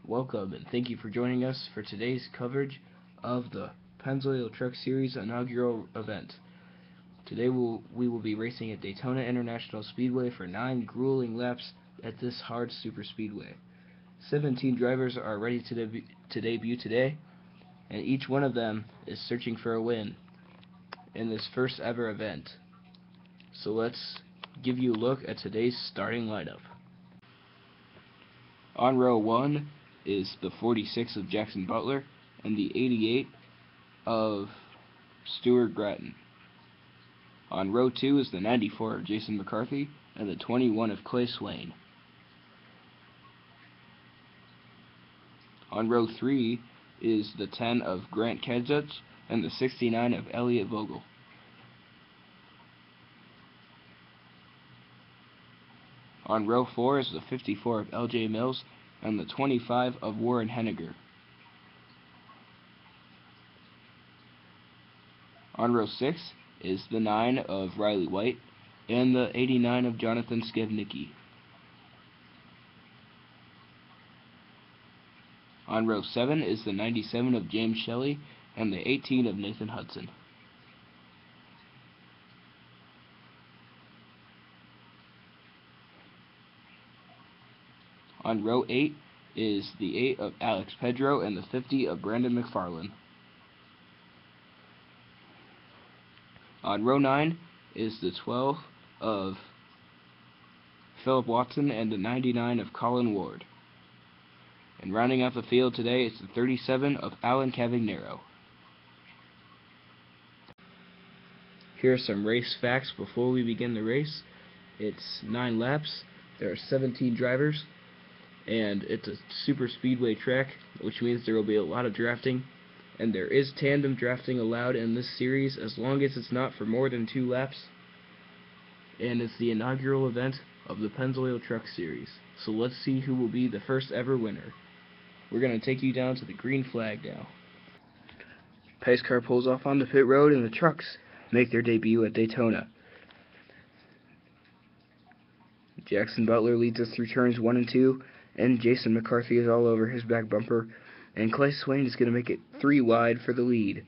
Welcome and thank you for joining us for today's coverage of the Pennzoil Truck Series inaugural event. Today we will be racing at Daytona International Speedway for 9 grueling laps at this hard superspeedway. 17 drivers are ready to debut today, and each one of them is searching for a win in this first ever event. So let's give you a look at today's starting lineup. On row 1 is the 46 of Jackson Butler and the 88 of Stuart Gratton. On row 2 is the 94 of Jason McCarthy and the 21 of Clay Swain. On row 3 is the 10 of Grant Kedzich and the 69 of Elliot Vogel. On row 4 is the 54 of LJ Mills and the 25 of Warren Henniger. On row 6 is the 9 of Riley White and the 89 of Jonathan Skevnicki. On row 7 is the 97 of James Shelley and the 18 of Nathan Hudson. On row 8 is the 8 of Alex Pedro and the 50 of Brandon McFarlane. On row 9 is the 12 of Philip Watson and the 99 of Colin Ward. And rounding out the field today is the 37 of Alan Cavagnaro. Here are some race facts before we begin the race. It's 9 laps, there are 17 drivers, and it's a super speedway track, which means there will be a lot of drafting, and there is tandem drafting allowed in this series as long as it's not for more than 2 laps, and it's the inaugural event of the Pennzoil Truck Series. So let's see who will be the first ever winner. We're going to take you down to the green flag now. Pace car pulls off on the pit road and the trucks make their debut at Daytona. Jackson Butler leads us through turns 1 and 2, and Jason McCarthy is all over his back bumper, and Clay Swain is going to make it 3 wide for the lead,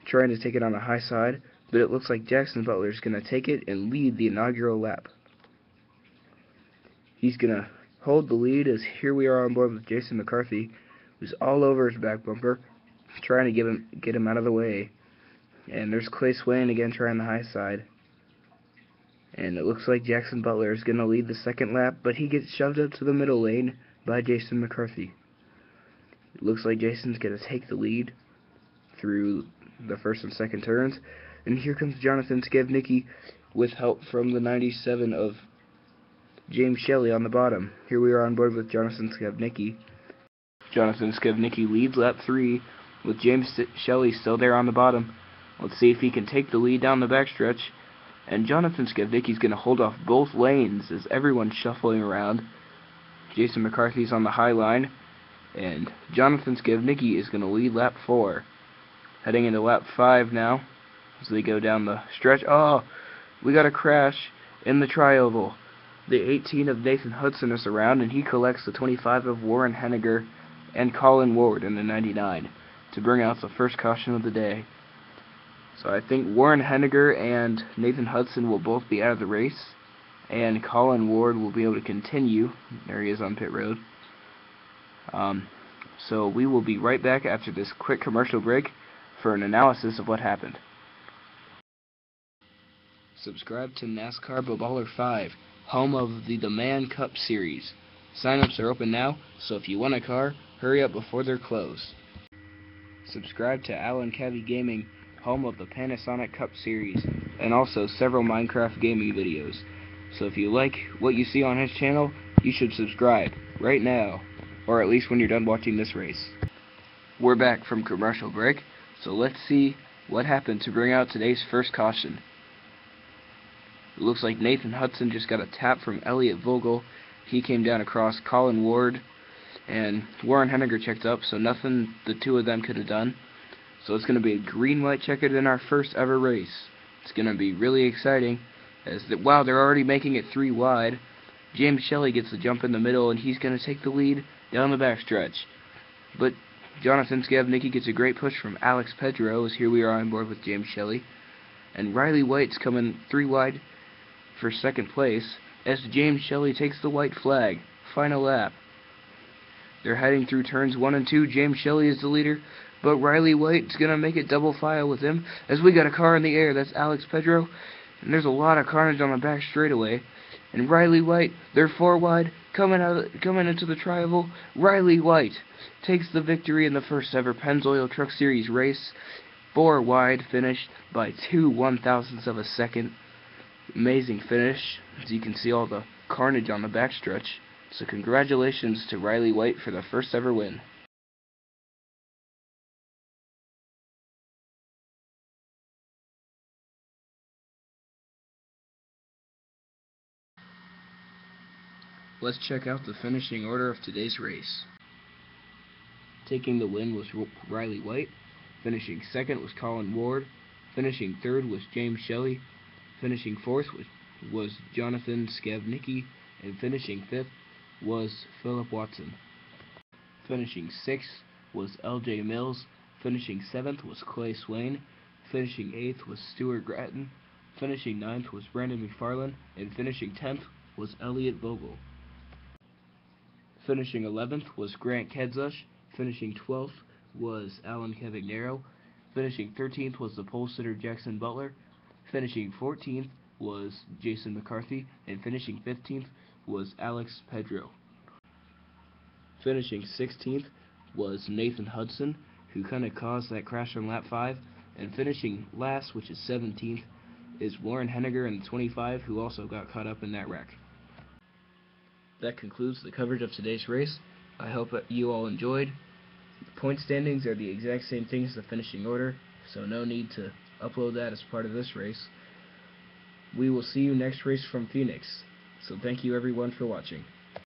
trying to take it on the high side, but it looks like Jackson Butler is going to take it and lead the inaugural lap. He's going to hold the lead as here we are on board with Jason McCarthy, who's all over his back bumper, trying to get him out of the way. And there's Clay Swain again trying the high side. And it looks like Jackson Butler is going to lead the second lap, but he gets shoved up to the middle lane by Jason McCarthy. It looks like Jason's going to take the lead through the first and second turns. And here comes Jonathan Skevnicki with help from the 97 of James Shelley on the bottom. Here we are on board with Jonathan Skevnicki. Jonathan Skevnicki leads lap 3 with James Shelley still there on the bottom. Let's see if he can take the lead down the backstretch. And Jonathan Skevnicki is going to hold off both lanes as everyone's shuffling around. Jason McCarthy's on the high line, and Jonathan Skevnicki is going to lead lap 4. Heading into lap 5 now as they go down the stretch. Oh, we got a crash in the tri-oval. The 18 of Nathan Hudson is around, and he collects the 25 of Warren Henniger and Colin Ward in the 99 to bring out the first caution of the day. So I think Warren Henniger and Nathan Hudson will both be out of the race, and Colin Ward will be able to continue. There he is on pit road. So we will be right back after this quick commercial break for an analysis of what happened. Subscribe to NASCAR Baller 5, home of the Demand Cup Series. Sign-ups are open now, so if you want a car, hurry up before they're closed. Subscribe to Alan Cavi Gaming, home of the Panasonic Cup Series, and also several Minecraft gaming videos. So if you like what you see on his channel, you should subscribe right now, or at least when you're done watching this race. We're back from commercial break, so let's see what happened to bring out today's first caution. It looks like Nathan Hudson just got a tap from Elliot Vogel. He came down across Colin Ward, and Warren Henniger checked up, so nothing the two of them could have done. So it's going to be a green-white checkered in our first ever race. It's going to be really exciting. Wow, they're already making it 3 wide. James Shelley gets the jump in the middle, and he's going to take the lead down the backstretch. But Jonathan Skavnicki gets a great push from Alex Pedro, as here we are on board with James Shelley. And Riley White's coming 3 wide for second place as James Shelley takes the white flag. Final lap. They're heading through turns 1 and 2. James Shelley is the leader, but Riley White's going to make it double file with him as we got a car in the air. That's Alex Pedro, and there's a lot of carnage on the back straightaway. And Riley White, they're 4 wide, coming into the tri-oval. Riley White takes the victory in the first ever Pennzoil Truck Series race. 4 wide, finished by 2 1/1000ths of a second. Amazing finish, as you can see all the carnage on the backstretch. So congratulations to Riley White for the first ever win. Let's check out the finishing order of today's race. Taking the win was Riley White. Finishing second was Colin Ward. Finishing third was James Shelley. Finishing fourth was Jonathan Skavnicki. And finishing fifth was Philip Watson. Finishing sixth was LJ Mills. Finishing seventh was Clay Swain. Finishing eighth was Stuart Gratton. Finishing ninth was Brandon McFarland. And finishing 10th was Elliot Vogel. Finishing 11th was Grant Kedzush. Finishing 12th was Alan Cavignero. Finishing 13th was the pole sitter Jackson Butler. Finishing 14th was Jason McCarthy. And finishing 15th was Alex Pedro. Finishing 16th was Nathan Hudson, who kind of caused that crash on lap 5. And finishing last, which is 17th, is Warren Henniger in the 25, who also got caught up in that wreck. That concludes the coverage of today's race. I hope that you all enjoyed. The point standings are the exact same thing as the finishing order, so no need to upload that as part of this race. We will see you next race from Phoenix. So thank you everyone for watching.